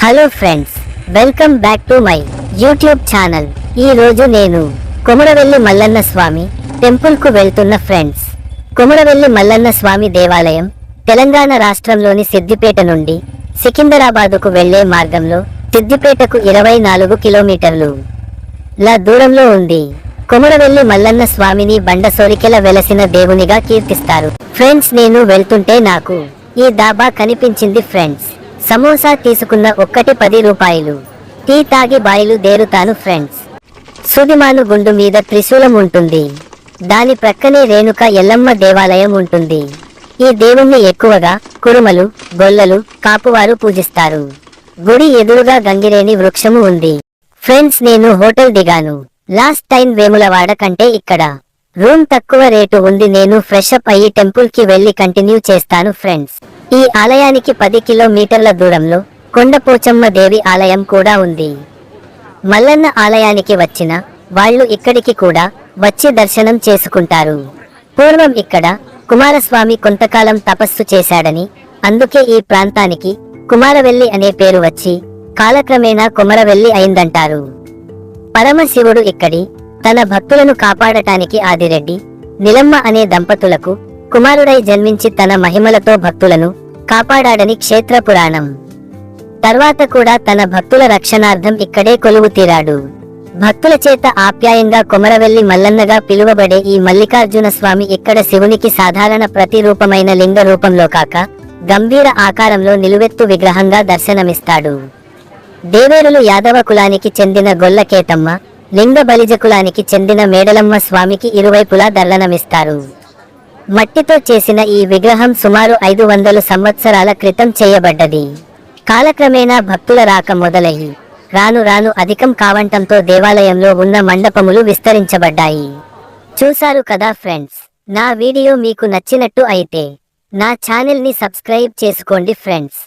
Hello friends, welcome back to my YouTube channel. ఈ రోజు నేను కొమురవెల్లి మల్లన్న స్వామి టెంపుల్ కు వెళ్తున్న ఫ్రెండ్స్. కొమురవెల్లి మల్లన్న స్వామి దేవాలయం తెలంగాణ రాష్ట్రంలోని సిద్దిపేట నుండి సికింద్రాబాదుకు వెళ్లే మార్గంలో సిద్దిపేటకు 24 కిలోమీటర్లు దూరంలో ఉంది. కొమురవెల్లి మల్లన్న స్వామిని బండసోరికెల వెలసిన దేవునిగా కీర్తిస్తారు. ఫ్రెండ్స్, నేను వెళ్తుంటే నాకు ఈ దాబా కనిపించింది ఫ్రెండ్స్. సమోసా తీసుకున్న ఒక్కటి 10 రూపాయలు. టీ తాగి బాయిలు దేరుతాను ఫ్రెండ్స్. సుదిమాను గుండు మీద త్రిశూలం ఉంటుంది. దాని ప్రక్కనే రేణుక ఎల్లమ్మ దేవాలయం ఉంటుంది. ఈ దేవుణ్ణి ఎక్కువగా కురుమలు, గొల్లలు, కాపువారు పూజిస్తారు. గుడి ఎదురుగా గంగిరేణి వృక్షము ఉంది. ఫ్రెండ్స్, నేను హోటల్ దిగాను. లాస్ట్ టైం వేములవాడ కంటే ఇక్కడ రూమ్ తక్కువ రేటు ఉంది. నేను ఫ్రెష్ అప్ అయ్యి టెంపుల్ కి వెళ్లి కంటిన్యూ చేస్తాను ఫ్రెండ్స్. ఈ ఆలయానికి 10 కిలోమీటర్ల దూరంలో కొండపోచమ్మ దేవి ఆలయం కూడా ఉంది. మల్లన్న ఆలయానికి వచ్చిన వాళ్ళు ఇక్కడికి కూడా వచ్చి దర్శనం చేసుకుంటారు. పూర్వం ఇక్కడ కుమారస్వామి కొంతకాలం తపస్సు చేశాడని, అందుకే ఈ ప్రాంతానికి కుమారవెల్లి అనే పేరు వచ్చి కాలక్రమేణా కొమరవెల్లి అయిందంటారు. పరమశివుడు ఇక్కడి తన భక్తులను కాపాడటానికి ఆదిరెడ్డి, నిలమ్మ అనే దంపతులకు కుమారుడై జన్మించి తన మహిమలతో భక్తులను కాపాడాడని క్షేత్ర పురాణం. తర్వాత కూడా తన భక్తుల రక్షణార్థం ఇక్కడే కొలువు తీరాడు. భక్తుల చేత ఆప్యాయంగా కొమరవెల్లి మల్లన్నగా పిలువబడే ఈ మల్లికార్జున స్వామి ఇక్కడ శివునికి సాధారణ ప్రతిరూపమైన లింగ రూపంలో కాక గంభీర ఆకారంలో నిలువెత్తు విగ్రహంగా దర్శనమిస్తాడు. దేవేరులు యాదవ కులానికి చెందిన గొల్లకేతమ్మ, లింగ బలిజ కులానికి చెందిన మేడలమ్మ స్వామికి ఇరువైపులా దర్శనమిస్తారు. మట్టితో చేసిన ఈ విగ్రహం సుమారు 500 సంవత్సరాల క్రితం చేయబడ్డది. కాలక్రమేణా భక్తుల రాక మొదలయ్యి రాను రాను అధికం కావటంతో దేవాలయంలో ఉన్న మండపములు విస్తరించబడ్డాయి. చూశారు కదా ఫ్రెండ్స్. నా వీడియో మీకు నచ్చినట్టు అయితే నా ఛానల్ ని సబ్స్క్రైబ్ చేసుకోండి ఫ్రెండ్స్.